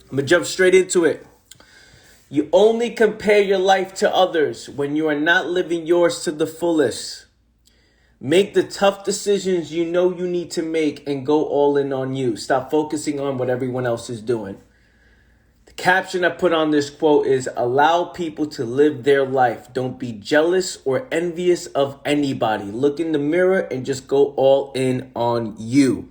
I'm going to jump straight into it. You only compare your life to others when you are not living yours to the fullest. Make the tough decisions you know you need to make and go all in on you. Stop focusing on what everyone else is doing. The caption I put on this quote is, allow people to live their life. Don't be jealous or envious of anybody. Look in the mirror and just go all in on you.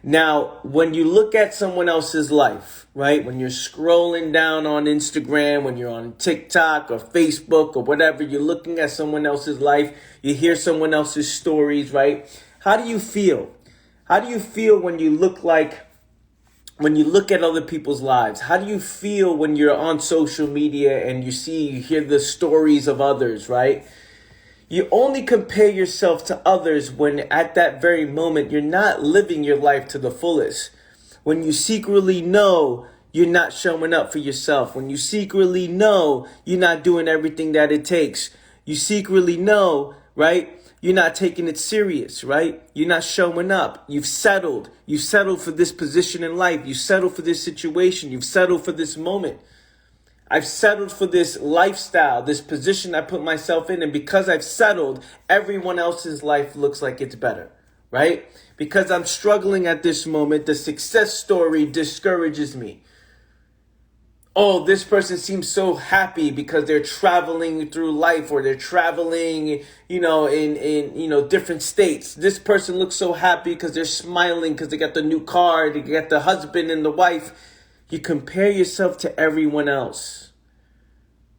Now, when you look at someone else's life, right? When you're scrolling down on Instagram, when you're on TikTok or Facebook or whatever, you're looking at someone else's life, you hear someone else's stories, right? How do you feel? How do you feel when you look at other people's lives? How do you feel when you're on social media and you hear the stories of others, right? You only compare yourself to others when at that very moment you're not living your life to the fullest. When you secretly know you're not showing up for yourself. When you secretly know you're not doing everything that it takes. You secretly know, right? You're not taking it serious, right? You're not showing up. You've settled. You've settled for this position in life. You settled for this situation. You've settled for this moment. I've settled for this lifestyle, this position I put myself in. And because I've settled, everyone else's life looks like it's better, right? Because I'm struggling at this moment, the success story discourages me. Oh, this person seems so happy because they're traveling through life, or they're traveling, in different states. This person looks so happy because they're smiling because they got the new car, they got the husband and the wife. You compare yourself to everyone else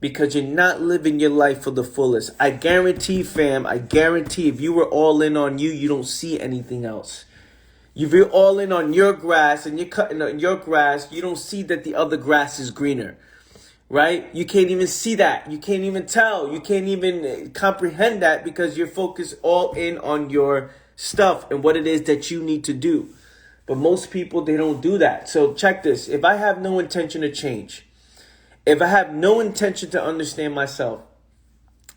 because you're not living your life for the fullest. I guarantee, fam, if you were all in on you, you don't see anything else. If you're all in on your grass and you're cutting on your grass, you don't see that the other grass is greener, right? You can't even see that. You can't even tell. You can't even comprehend that because you're focused all in on your stuff and what it is that you need to do. But most people, they don't do that. So check this. If I have no intention to change, if I have no intention to understand myself,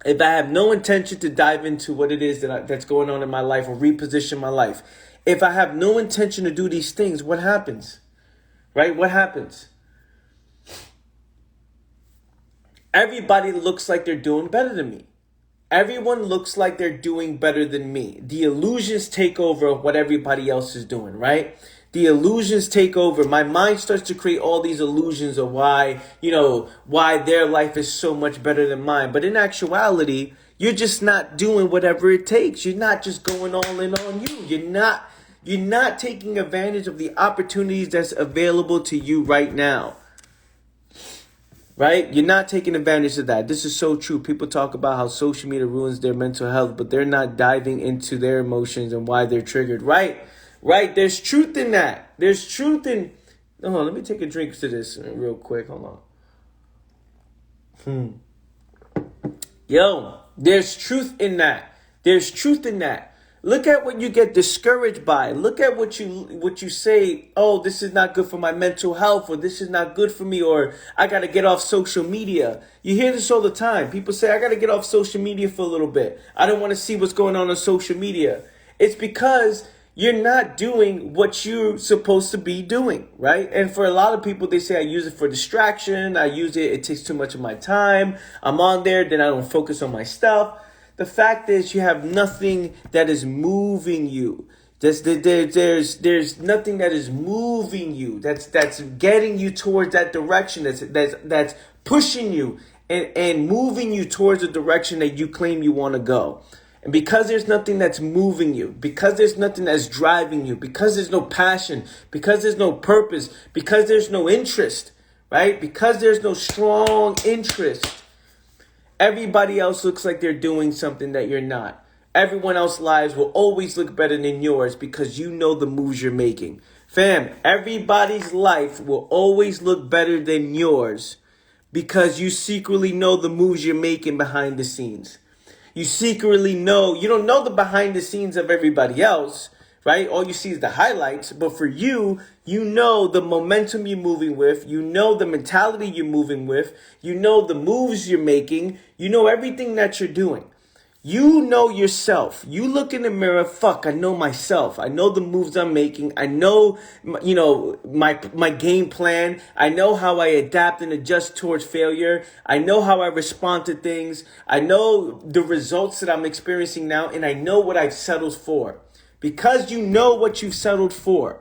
if I have no intention to dive into what it is that's going on in my life or reposition my life, if I have no intention to do these things, what happens? Right? What happens? Everybody looks like they're doing better than me. Everyone looks like they're doing better than me. The illusions take over what everybody else is doing, right? The illusions take over. My mind starts to create all these illusions of why their life is so much better than mine. But in actuality, you're just not doing whatever it takes. You're not just going all in on you. You're not taking advantage of the opportunities that's available to you right now. Right? You're not taking advantage of that. This is so true. People talk about how social media ruins their mental health, but they're not diving into their emotions and why they're triggered. Right? There's truth in that. There's truth in... Hold on, let me take a drink to this real quick. Hold on. Yo, there's truth in that. There's truth in that. Look at what you get discouraged by. Look at what you say, oh, this is not good for my mental health, or this is not good for me, or I got to get off social media. You hear this all the time. People say, I got to get off social media for a little bit. I don't want to see what's going on social media. It's because you're not doing what you're supposed to be doing, right? And for a lot of people, they say, I use it for distraction. I use it takes too much of my time. I'm on there, then I don't focus on my stuff. The fact is, you have nothing that is moving you. There's nothing that is moving you. That's getting you towards that direction. That's pushing you and moving you towards the direction that you claim you want to go. And because there's nothing that's moving you, because there's nothing that's driving you, because there's no passion, because there's no purpose, because there's no interest, right? Because there's no strong interest. Everybody else looks like they're doing something that you're not. Everyone else's lives will always look better than yours because you know the moves you're making. Fam, everybody's life will always look better than yours because you secretly know the moves you're making behind the scenes. You secretly know, you don't know the behind the scenes of everybody else, right? All you see is the highlights. But for you, you know the momentum you're moving with. You know the mentality you're moving with. You know the moves you're making. You know everything that you're doing. You know yourself. You look in the mirror, fuck, I know myself. I know the moves I'm making. I know, my game plan. I know how I adapt and adjust towards failure. I know how I respond to things. I know the results that I'm experiencing now, and I know what I've settled for. Because you know what you've settled for,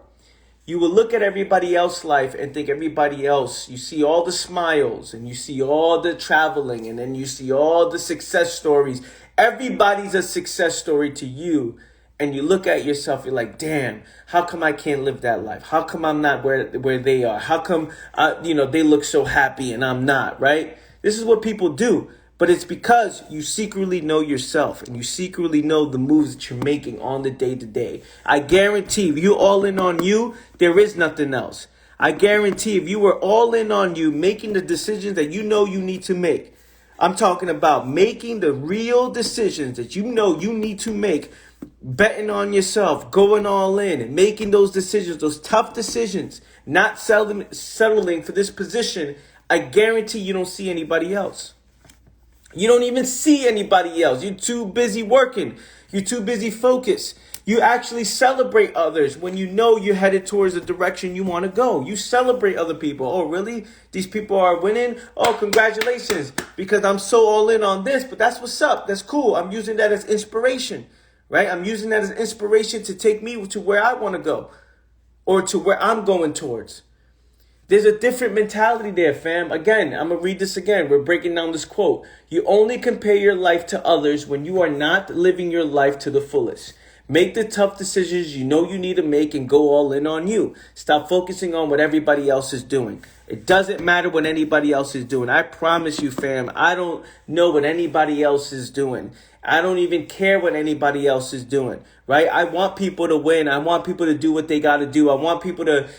you will look at everybody else's life and think everybody else, you see all the smiles and you see all the traveling and then you see all the success stories. Everybody's a success story to you. And you look at yourself, you're like, damn, how come I can't live that life? How come I'm not where they are? How come, they look so happy and I'm not, right? This is what people do. But it's because you secretly know yourself and you secretly know the moves that you're making on the day to day. I guarantee if you all in on you, there is nothing else. I guarantee if you were all in on you, making the decisions that you know you need to make. I'm talking about making the real decisions that you know you need to make, betting on yourself, going all in and making those decisions, those tough decisions, not settling for this position. I guarantee you don't see anybody else. You don't even see anybody else. You're too busy working. You're too busy focused. You actually celebrate others when you know you're headed towards the direction you want to go. You celebrate other people. Oh, really? These people are winning? Oh, congratulations. Because I'm so all in on this. But that's what's up. That's cool. I'm using that as inspiration, right? I'm using that as inspiration to take me to where I want to go or to where I'm going towards. There's a different mentality there, fam. Again, I'm going to read this again. We're breaking down this quote. You only compare your life to others when you are not living your life to the fullest. Make the tough decisions you know you need to make and go all in on you. Stop focusing on what everybody else is doing. It doesn't matter what anybody else is doing. I promise you, fam, I don't know what anybody else is doing. I don't even care what anybody else is doing, right? I want people to win. I want people to do what they got to do. I want people to,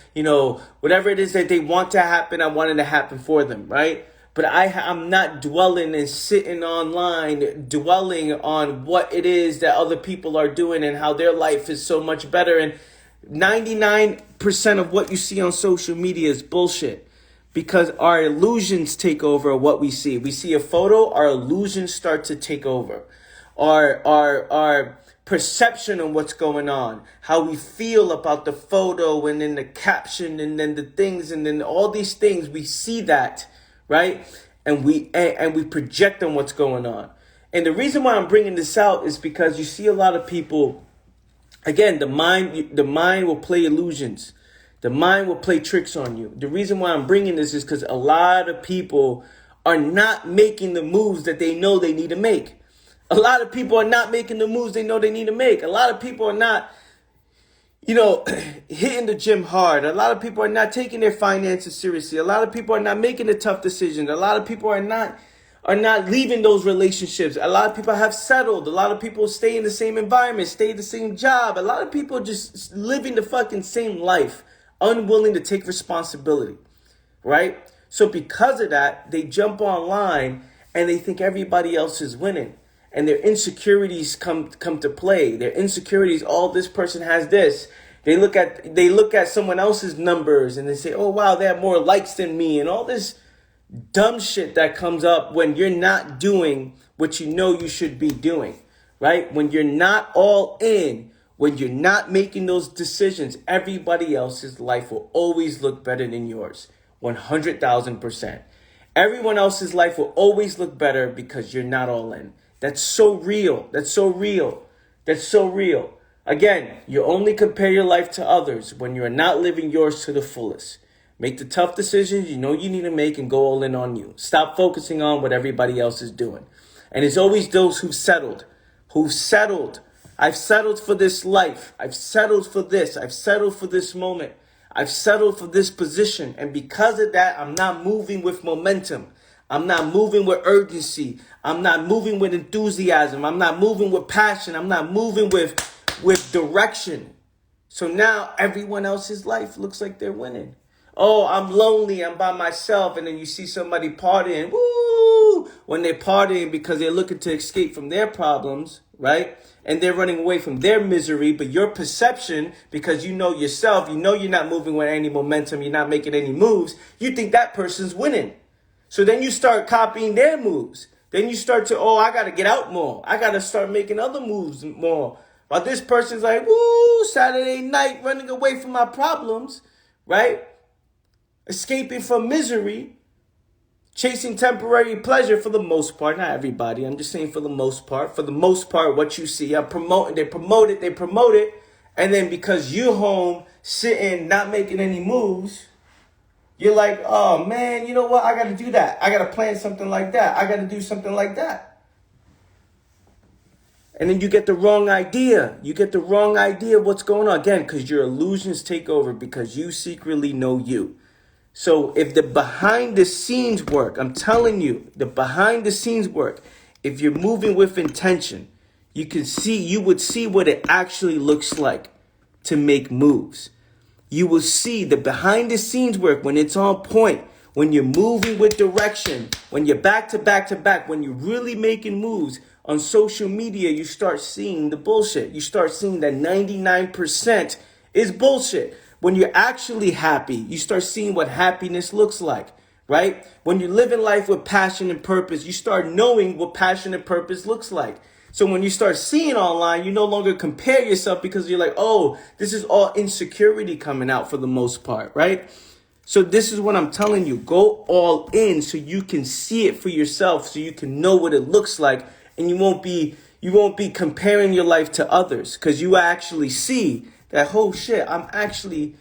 whatever it is that they want to happen, I want it to happen for them, right? But I'm not dwelling and sitting online, dwelling on what it is that other people are doing and how their life is so much better. And 99% of what you see on social media is bullshit. Because our illusions take over what we see. We see a photo, our illusions start to take over. Our perception of what's going on, how we feel about the photo and then the caption and then the things and then all these things, we see that, right? And we project on what's going on. And the reason why I'm bringing this out is because you see a lot of people, again, the mind will play illusions. The mind will play tricks on you. The reason why I'm bringing this is because a lot of people are not making the moves that they know they need to make. A lot of people are not making the moves they know they need to make. A lot of people are not, hitting the gym hard. A lot of people are not taking their finances seriously. A lot of people are not making the tough decisions. A lot of people are not leaving those relationships. A lot of people have settled. A lot of people stay in the same environment, stay in the same job. A lot of people just living the fucking same life, unwilling to take responsibility, right? So because of that, they jump online and they think everybody else is winning. And their insecurities come to play. Their insecurities, this person has this. They look at someone else's numbers and they say, oh, wow, they have more likes than me. And all this dumb shit that comes up when you're not doing what you know you should be doing, right? When you're not all in, when you're not making those decisions, everybody else's life will always look better than yours. 100,000%. Everyone else's life will always look better because you're not all in. That's so real. That's so real. That's so real. Again, you only compare your life to others when you're not living yours to the fullest. Make the tough decisions you know you need to make and go all in on you. Stop focusing on what everybody else is doing. And it's always those who've settled. I've settled for this life. I've settled for this. I've settled for this moment. I've settled for this position. And because of that, I'm not moving with momentum. I'm not moving with urgency. I'm not moving with enthusiasm. I'm not moving with passion. I'm not moving with direction. So now everyone else's life looks like they're winning. Oh, I'm lonely. I'm by myself. And then you see somebody partying. Woo! When they're partying because they're looking to escape from their problems, right? And they're running away from their misery. But your perception, because you know yourself, you know you're not moving with any momentum. You're not making any moves. You think that person's winning. So then you start copying their moves. Then you start to, oh, I got to get out more. I got to start making other moves more. While this person's like, woo, Saturday night, running away from my problems, right? Escaping from misery, chasing temporary pleasure for the most part. Not everybody. I'm just saying for the most part. For the most part, what you see, I'm promoting. They promote it. And then because you're home, sitting, not making any moves, you're like, oh, man, you know what? I got to do that. I got to plan something like that. I got to do something like that. And then you get the wrong idea. You get the wrong idea of what's going on. Again, because your illusions take over because you secretly know you. So if the behind the scenes work, I'm telling you, the behind the scenes work, if you're moving with intention, you would see what it actually looks like to make moves. You will see the behind the scenes work when it's on point, when you're moving with direction, when you're back to back to back, when you're really making moves. On social media, you start seeing the bullshit. You start seeing that 99% is bullshit. When you're actually happy, you start seeing what happiness looks like, right? When you're living life with passion and purpose, you start knowing what passion and purpose looks like. So when you start seeing online, you no longer compare yourself because you're like, oh, this is all insecurity coming out for the most part, right? So this is what I'm telling you. Go all in so you can see it for yourself, so you can know what it looks like, and you won't be comparing your life to others because you actually see that, oh shit, I'm actually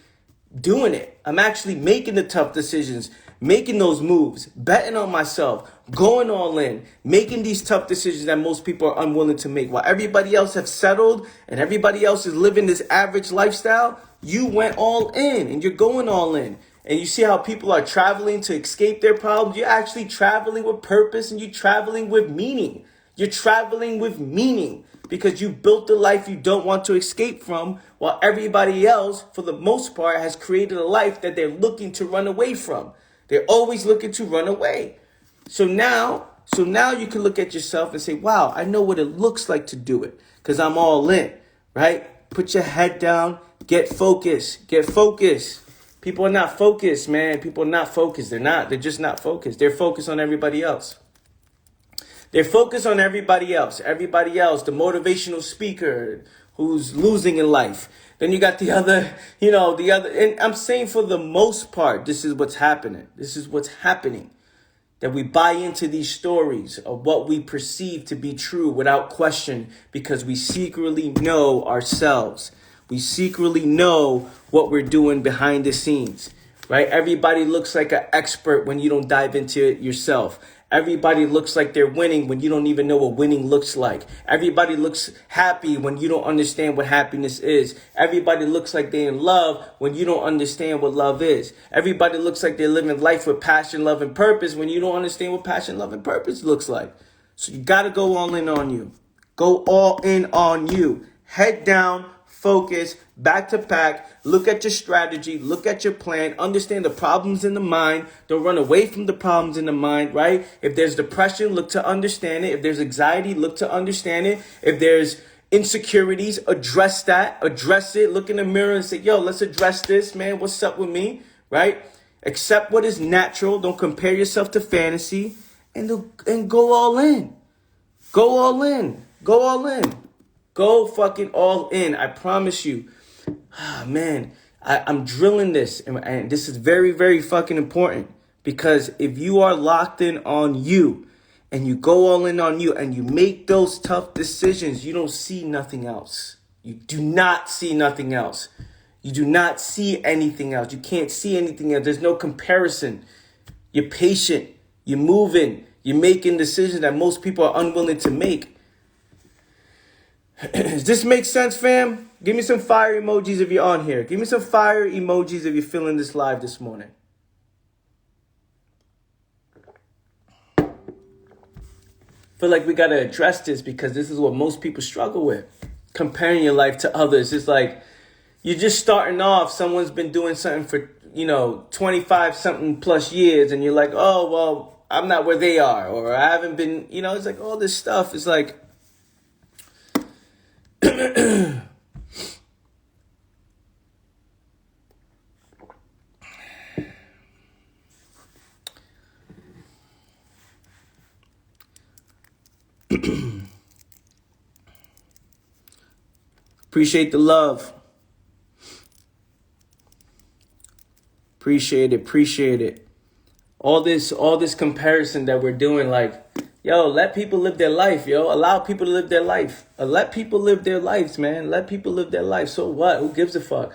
doing it. I'm actually making the tough decisions, making those moves, betting on myself, going all in, making these tough decisions that most people are unwilling to make. While everybody else have settled and everybody else is living this average lifestyle, you went all in and you're going all in. And you see how people are traveling to escape their problems. You're actually traveling with purpose and you're traveling with meaning. You're traveling with meaning because you built the life you don't want to escape from, while everybody else, for the most part, has created a life that they're looking to run away from. They're always looking to run away. So now you can look at yourself and say, wow, I know what it looks like to do it because I'm all in, right? Put your head down, get focused. People are not focused, man. People are not focused. They're just not focused. They're focused on everybody else. They're focused on everybody else. Everybody else, the motivational speaker who's losing in life. Then you got the other. And I'm saying for the most part, this is what's happening. That we buy into these stories of what we perceive to be true without question because we secretly know ourselves. We secretly know what we're doing behind the scenes, right? Everybody looks like an expert when you don't dive into it yourself. Everybody looks like they're winning when you don't even know what winning looks like. Everybody looks happy when you don't understand what happiness is. Everybody looks like they're in love when you don't understand what love is. Everybody looks like they're living life with passion, love, and purpose when you don't understand what passion, love, and purpose looks like. So you got to go all in on you. Go all in on you. Head down. Focus, back to back, look at your strategy, look at your plan, understand the problems in the mind. Don't run away from the problems in the mind, right? If there's depression, look to understand it. If there's anxiety, look to understand it. If there's insecurities, address it. Look in the mirror and say, yo, let's address this, man. What's up with me, right? Accept what is natural. Don't compare yourself to fantasy and go all in. Go all in. Go all in. Go fucking all in. I promise you. Man, I'm drilling this. And this is very, very fucking important. Because if you are locked in on you and you go all in on you and you make those tough decisions, you don't see nothing else. You do not see nothing else. You do not see anything else. You can't see anything else. There's no comparison. You're patient. You're moving. You're making decisions that most people are unwilling to make. Does this make sense, fam? Give me some fire emojis if you're on here. Give me some fire emojis if you're feeling this live this morning. Feel like we got to address this because this is what most people struggle with. Comparing your life to others. It's like you're just starting off. Someone's been doing something for, 25 something plus years. And you're like, oh, well, I'm not where they are. Or I haven't been, it's like all this stuff. It's like, Appreciate the love. Appreciate it. Appreciate it. All this comparison that we're doing, like, yo, let people live their life, yo. Allow people to live their life. Let people live their lives, man. Let people live their life. So what? Who gives a fuck?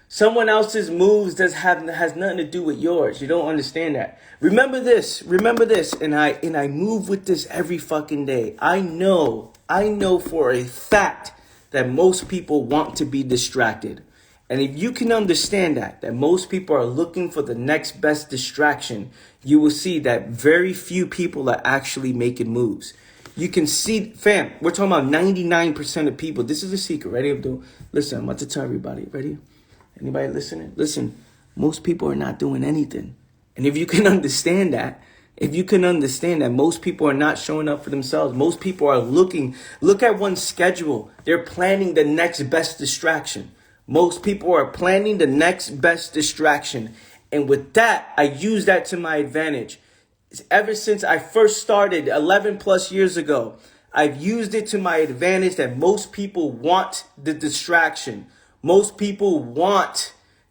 Someone else's moves has nothing to do with yours. You don't understand that. Remember this. Remember this. And I move with this every fucking day. I know for a fact that most people want to be distracted. And if you can understand that most people are looking for the next best distraction, you will see that very few people are actually making moves. You can see, fam, we're talking about 99% of people. This is a secret. Ready, Abdul? Listen, I'm about to tell everybody. Ready? Anybody listening? Listen, most people are not doing anything. And if you can understand that, most people are not showing up for themselves. Most people are look at one's schedule. They're planning the next best distraction. Most people are planning the next best distraction. And with that, I use that to my advantage. Ever since I first started 11 plus years ago, I've used it to my advantage that most people want the distraction. Most people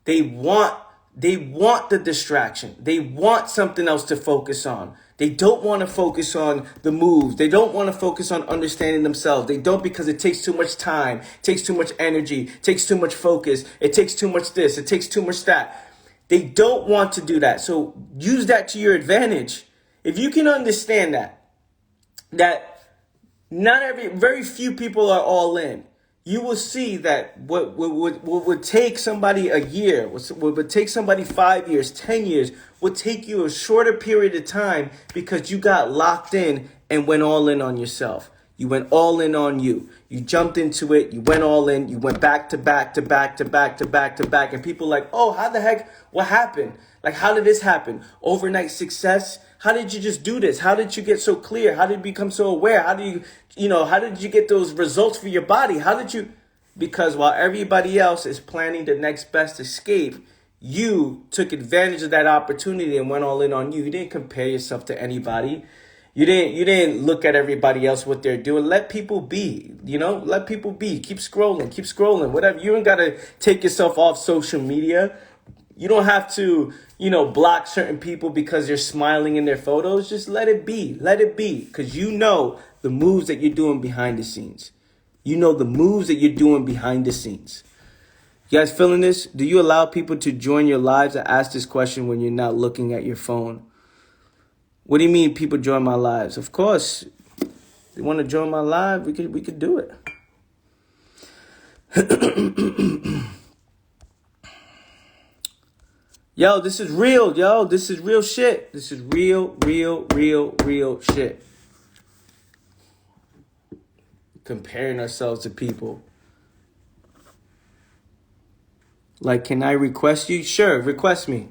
they want the distraction. They want something else to focus on. They don't want to focus on the moves. They don't want to focus on understanding themselves. They don't, because it takes too much time, takes too much energy, takes too much focus. It takes too much this, it takes too much that. They don't want to do that. So use that to your advantage. If you can understand that very few people are all in, you will see that what would take somebody a year, what would take somebody 5 years, 10 years, would take you a shorter period of time because you got locked in and went all in on yourself. You went all in on you. You jumped into it. You went all in. You went back to back to back to back to back to back. And people are like, oh, how the heck? What happened? Like, how did this happen? Overnight success? How did you just do this? How did you get so clear? How did you become so aware? How did you get those results for your body? How did you? Because while everybody else is planning the next best escape, you took advantage of that opportunity and went all in on you. You didn't compare yourself to anybody. You didn't look at everybody else, what they're doing. Let people be, let people be. Keep scrolling, whatever. You ain't got to take yourself off social media. You don't have to, block certain people because they're smiling in their photos. Just let it be. Let it be. Because you know the moves that you're doing behind the scenes. You know the moves that you're doing behind the scenes. You guys feeling this? Do you allow people to join your lives? I ask this question when you're not looking at your phone. What do you mean people join my lives? Of course, they want to join my live, we could do it. Yo, this is real, yo. This is real shit. This is real shit. Comparing ourselves to people. Like, can I request you? Sure, request me.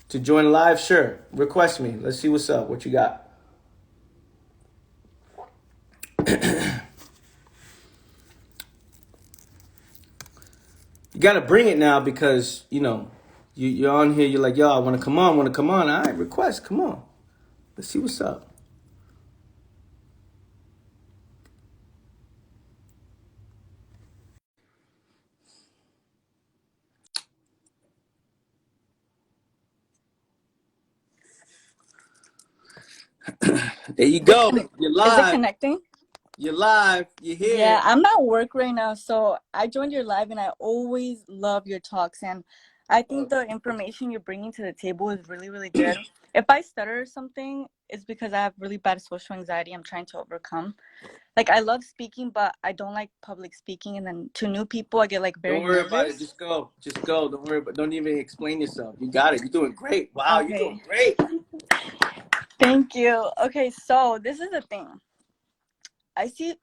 To join live? Sure. Request me. Let's see what's up. What you got? You got to bring it now because, you're on here. You're like, yo, I want to come on. All right, request. Come on. Let's see what's up. There you go. You're live. Is it connecting? You're live. You're here. Yeah, I'm at work right now, so I joined your live, and I always love your talks. And I think the information you're bringing to the table is really, really good. If I stutter or something, it's because I have really bad social anxiety I'm trying to overcome. Like, I love speaking, but I don't like public speaking. And then to new people, I get like very Don't worry nervous. about it. Just go. Don't worry about. Don't even explain yourself. You got it. You're doing great. Wow, Okay. You're doing great. Thank you. Okay, so this is the thing. I see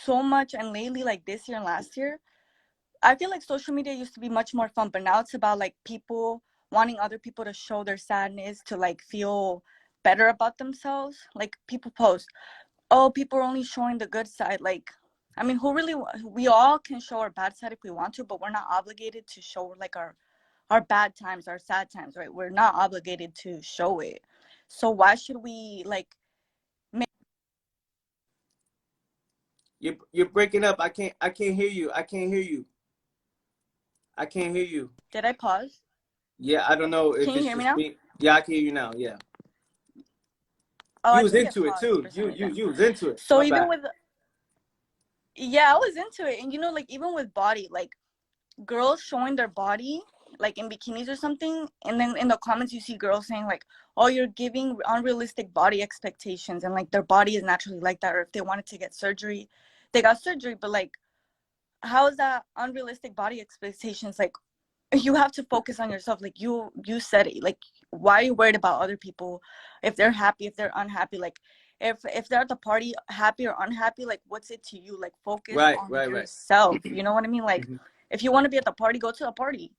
so much, and lately, like this year and last year, I feel like social media used to be much more fun, but now it's about like people wanting other people to show their sadness, to like feel better about themselves. Like people post, oh, people are only showing the good side. Like, I mean, we all can show our bad side if we want to, but we're not obligated to show like our bad times, our sad times, right? We're not obligated to show it. So why should we like You're breaking up. I can't hear you. I can't hear you. I can't hear you. Did I pause? Yeah, I don't know Can if you it's hear me just now? me. Yeah, I can hear you now. Yeah. Oh, You I was think it into it paused too. for some reason. You was into it. So My even bad. with, yeah, I was into it. And like even with body, like girls showing their body like in bikinis or something, and then in the comments you see girls saying like, oh, you're giving unrealistic body expectations, and like their body is naturally like that, or if they wanted to get surgery, they got surgery. But like, how is that unrealistic body expectations? Like, you have to focus on yourself. Like you said it. Like, why are you worried about other people? If they're happy, if they're unhappy, like if they're at the party happy or unhappy, like what's it to you? Like focus Right, on right, right. yourself. You know what I mean? Like Hmm. if you want to be at the party, go to the party,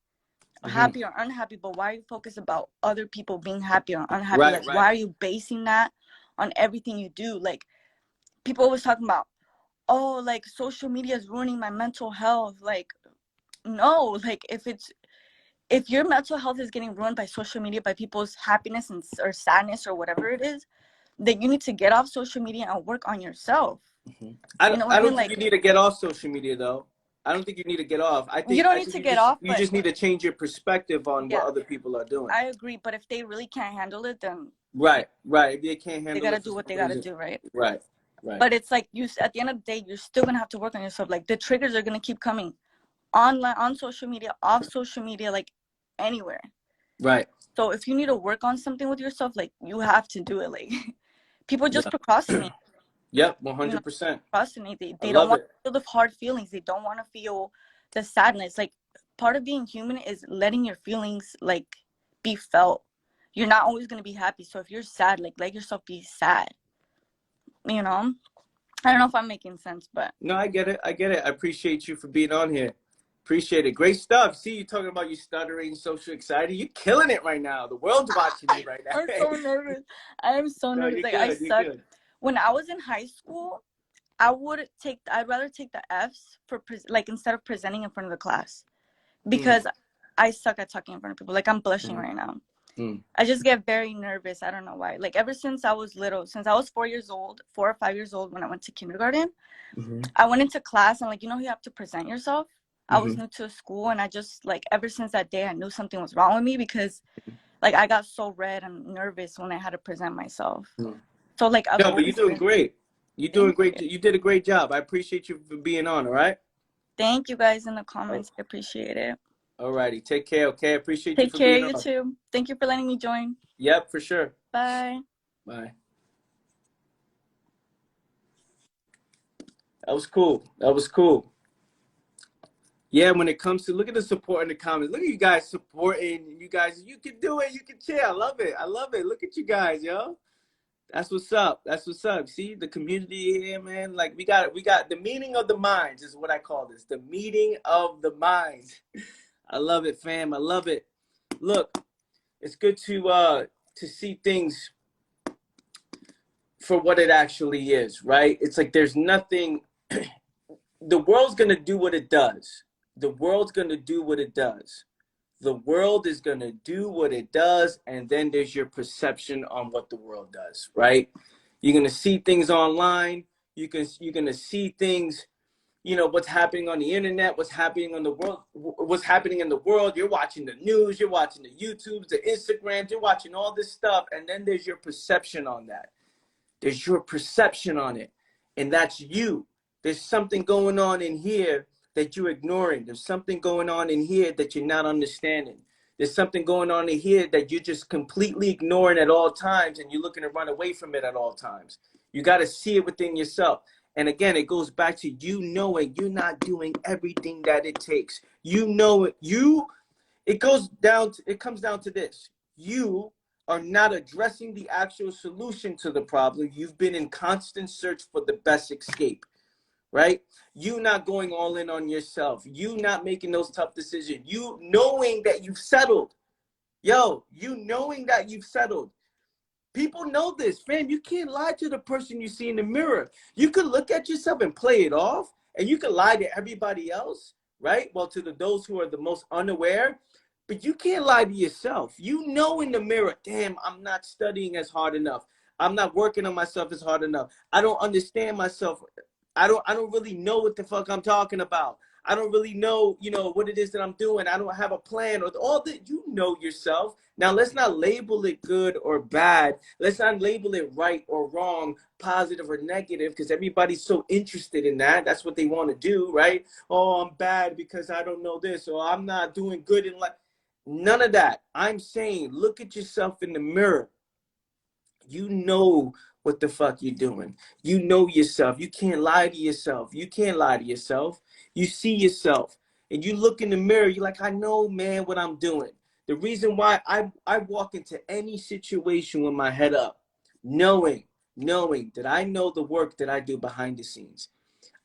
Hmm. happy or unhappy. But why are you focused about other people being happy or unhappy? Right, Like right. why are you basing that on everything you do? Like people always talking about, oh, like social media is ruining my mental health. Like no, like if your mental health is getting ruined by social media, by people's happiness and or sadness or whatever it is, then you need to get off social media and work on yourself. Hmm. You know what I I mean? don't think you Like need to get off social media though. I don't think you need to get off. you don't I need think to get off, you but just need to change your perspective on what yeah, other people are doing. I agree. But if they really can't handle it, then Right, right. If they can't they handle gotta it for do what some they gotta reason. do, right? Right, right, But it's like at the end of the day, you're still gonna have to work on yourself. Like the triggers are gonna keep coming online, on social media, off social media, like anywhere. right. So if you need to work on something with yourself, like you have to do it. Like people just Yeah. procrastinate. Yep, You know, 100%. procrastinate. I They don't love want it. to feel the hard feelings. They don't want to feel the sadness. Like part of being human is letting your feelings like be felt. You're not always gonna be happy. So if you're sad, like let yourself be sad. You know? I don't know if I'm making sense, but No, I get it. I get it. I appreciate you for being on here. Appreciate it. Great stuff. See you talking about you stuttering, social excited. You're killing it right now. The world's watching you right I'm now. so nervous. I am so No, nervous. you're Like I good. You're suck. good. When I was in high school, I'd rather take the F's for like instead of presenting in front of the class, Mm, because I suck at talking in front of people. Like I'm blushing mm, right now. mm, I just get very nervous. I don't know why. Like ever since I was little, since I was 4 years old, 4 or 5 years old, when I went to kindergarten, mm-hmm, I went into class and like you have to present yourself. I was mm-hmm. new to school and I just like ever since that day I knew something was wrong with me because like I got so red and nervous when I had to present myself. Mm. So like I've No, but you're always doing been. great. You're doing Thank great. you. You did a great job. I appreciate you for being on. All right. Thank you guys in the Oh, comments. I appreciate it. all righty. Take care. Okay. I appreciate you Take for care, being you on. too. Thank you for letting me join. Yep, for sure. Bye. Bye. That was cool. That was cool. Yeah, when it comes to look at the support in the comments. Look at you guys supporting. You guys, you can do it. You can chill. I love it. I love it. Look at you guys, yo. That's what's up. That's what's up. See the community here, man. Like we got the meeting of the minds is what I call this. The meeting of the minds. I love it, fam. I love it. Look, it's good to see things for what it actually is, right? It's like there's nothing. The world's gonna do what it does. The world's gonna do what it does. The world is gonna do what it does, and then there's your perception on what the world does, right? You're gonna see things online. You're gonna see things, what's happening on the internet, what's happening on the world, what's happening in the world. You're watching the news, you're watching the YouTubes, the Instagrams, you're watching all this stuff, and then there's your perception on that. There's your perception on it, and that's you. There's something going on in here that you're ignoring. There's something going on in here that you're not understanding. There's something going on in here that you're just completely ignoring at all times, and you're looking to run away from it at all times. You got to see it within yourself. And again, it goes back to you knowing you're not doing everything that it takes. You know it. It comes down to this. You are not addressing the actual solution to the problem. You've been in constant search for the best escape, right? You not going all in on yourself. You not making those tough decisions. You knowing that you've settled. You knowing that you've settled. People know this, fam. You can't lie to the person you see in the mirror. You could look at yourself and play it off, and you could lie to everybody else, right? Well, to those who are the most unaware, but you can't lie to yourself. You know in the mirror, damn, I'm not studying as hard enough. I'm not working on myself as hard enough. I don't understand myself. I don't really know what the fuck I'm talking about. I don't really know, what it is that I'm doing. I don't have a plan or all that. You know yourself. Now, let's not label it good or bad. Let's not label it right or wrong, positive or negative, because everybody's so interested in that. That's what they want to do, right? Oh, I'm bad because I don't know this, or I'm not doing good in life. None of that. I'm saying, look at yourself in the mirror. You know what the fuck you're doing. You know yourself. You can't lie to yourself. You can't lie to yourself. You see yourself and you look in the mirror. You're like, I know, man, what I'm doing. The reason why I walk into any situation with my head up, knowing that I know the work that I do behind the scenes.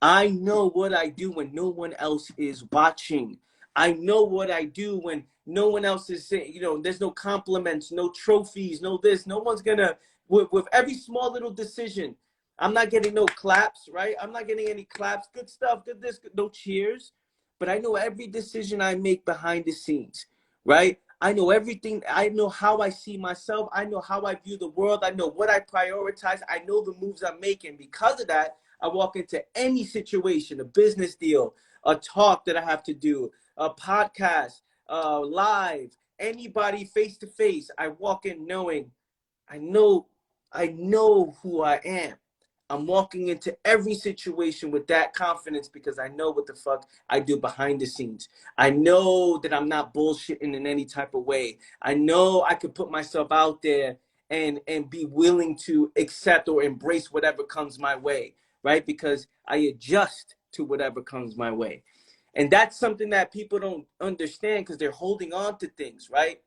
I know what I do when no one else is watching. I know what I do when no one else is saying, there's no compliments, no trophies, no this. No one's gonna, with every small little decision, I'm not getting no claps, right? I'm not getting any claps. Good stuff, good this, good, no cheers. But I know every decision I make behind the scenes, right? I know everything. I know how I see myself. I know how I view the world. I know what I prioritize. I know the moves I'm making. Because of that, I walk into any situation, a business deal, a talk that I have to do, a podcast, live, anybody face to face. I walk in knowing I know I know who I am. I'm walking into every situation with that confidence because I know what the fuck I do behind the scenes. I know that I'm not bullshitting in any type of way. I know I could put myself out there and be willing to accept or embrace whatever comes my way, right? Because I adjust to whatever comes my way. And that's something that people don't understand because they're holding on to things, right?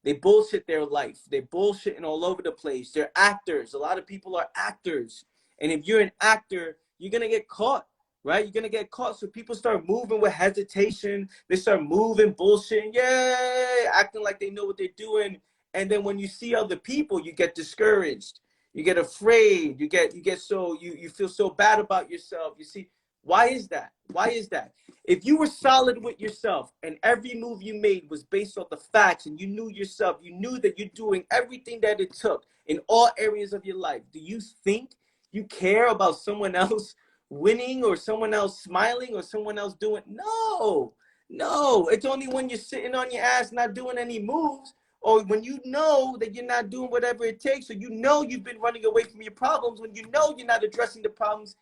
They bullshit their life. They're bullshitting all over the place. They're actors. A lot of people are actors. And if you're an actor, you're going to get caught, right? You're going to get caught. So people start moving with hesitation. They start moving, bullshitting, yeah, acting like they know what they're doing. And then when you see other people, you get discouraged. You get afraid. You feel so bad about yourself. You see, why is that? Why is that? If you were solid with yourself and every move you made was based off the facts and you knew yourself, you knew that you're doing everything that it took in all areas of your life, do you think you care about someone else winning or someone else smiling or someone else doing? No, no. It's only when you're sitting on your ass not doing any moves or when you know that you're not doing whatever it takes or you know you've been running away from your problems, when you know you're not addressing the problems,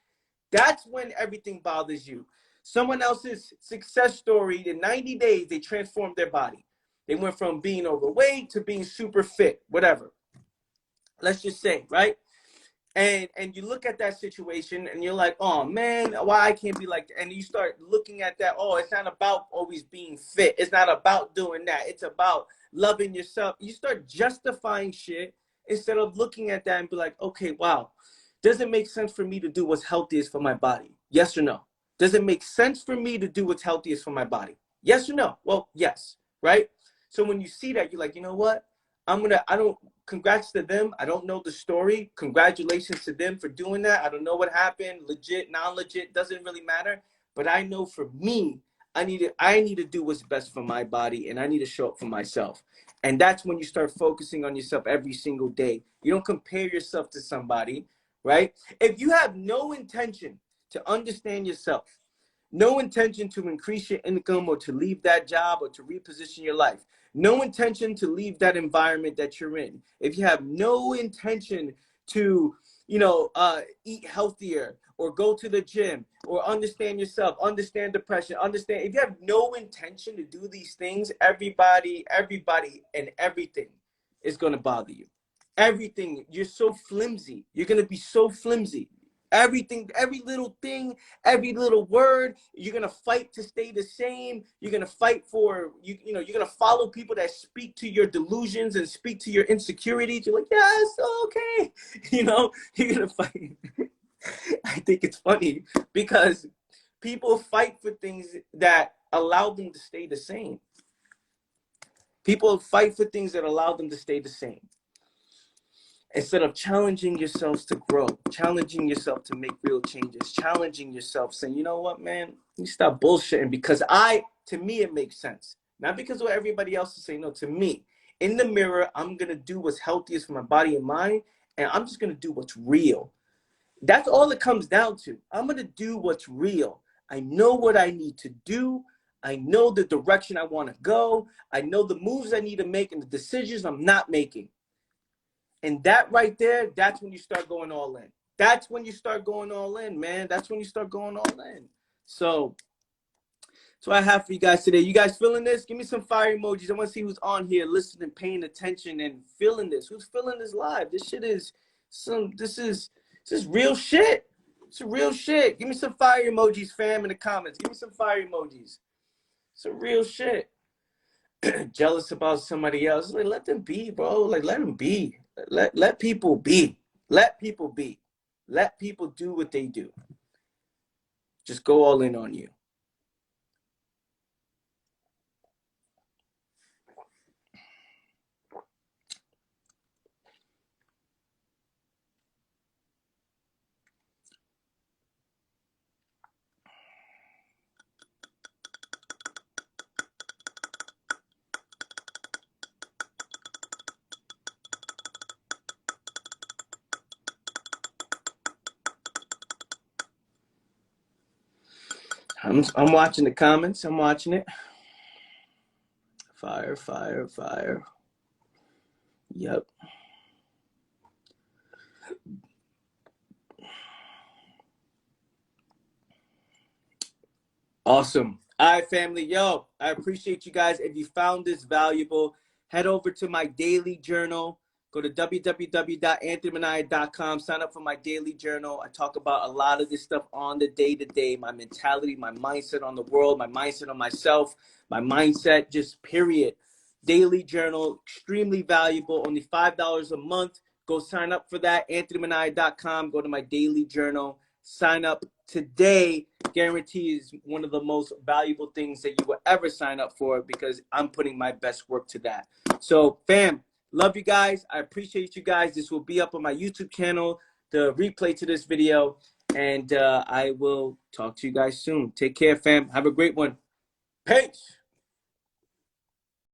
that's when everything bothers you. Someone else's success story in 90 days, they transformed their body. They went from being overweight to being super fit, whatever. Let's just say, right? And you look at that situation and you're like, oh man, why I can't be like that? And you start looking at that, oh, it's not about always being fit. It's not about doing that. It's about loving yourself. You start justifying shit instead of looking at that and be like, okay, wow, does it make sense for me to do what's healthiest for my body? Yes or no? Does it make sense for me to do what's healthiest for my body? Yes or no? Well, yes, right? So when you see that, you're like, you know what? I don't, congrats to them. I don't know the story. Congratulations to them for doing that. I don't know what happened. Legit, non-legit, doesn't really matter. But I know for me, I need to do what's best for my body and I need to show up for myself. And that's when you start focusing on yourself every single day. You don't compare yourself to somebody, right? If you have no intention to understand yourself, no intention to increase your income or to leave that job or to reposition your life, no intention to leave that environment that you're in, if you have no intention to, eat healthier or go to the gym or understand yourself, understand depression, understand, if you have no intention to do these things, everybody and everything is going to bother you. Everything, you're so flimsy. You're going to be so flimsy. Everything, every little thing, every little word, you're gonna fight to stay the same. You're gonna fight for you're gonna follow people that speak to your delusions and speak to your insecurities. You're like, yeah, it's okay. You're gonna fight. I think it's funny because people fight for things that allow them to stay the same. People fight for things that allow them to stay the same. Instead of challenging yourselves to grow, challenging yourself to make real changes, challenging yourself, saying, you know what, man, you stop bullshitting because to me, it makes sense. Not because of what everybody else is saying, no, to me. In the mirror, I'm going to do what's healthiest for my body and mind, and I'm just going to do what's real. That's all it comes down to. I'm going to do what's real. I know what I need to do. I know the direction I want to go. I know the moves I need to make and the decisions I'm not making. And that right there, that's when you start going all in. That's when you start going all in, man. That's when you start going all in. So that's what I have for you guys today. You guys feeling this? Give me some fire emojis. I want to see who's on here listening, paying attention, and feeling this. Who's feeling this live? This shit is this is real shit. It's real shit. Give me some fire emojis, fam, in the comments. Give me some fire emojis. It's real shit. Jealous about somebody else. Like, let them be, bro. Like, let them be. Let people be. Let people be. Let people do what they do. Just go all in on you. I'm watching the comments. I'm watching it. Fire, fire, fire. Yep. Awesome. All right, family. Yo, I appreciate you guys. If you found this valuable, head over to my daily journal. Go to www.anthonyminaya.com. Sign up for my daily journal. I talk about a lot of this stuff on the day-to-day, my mentality, my mindset on the world, my mindset on myself, my mindset, just period. Daily journal, extremely valuable, only $5 a month. Go sign up for that, anthonyminaya.com. Go to my daily journal. Sign up today. Guarantee is one of the most valuable things that you will ever sign up for because I'm putting my best work to that. So, fam, love you guys. I appreciate you guys. This will be up on my YouTube channel, the replay to this video. And I will talk to you guys soon. Take care, fam. Have a great one. Peace.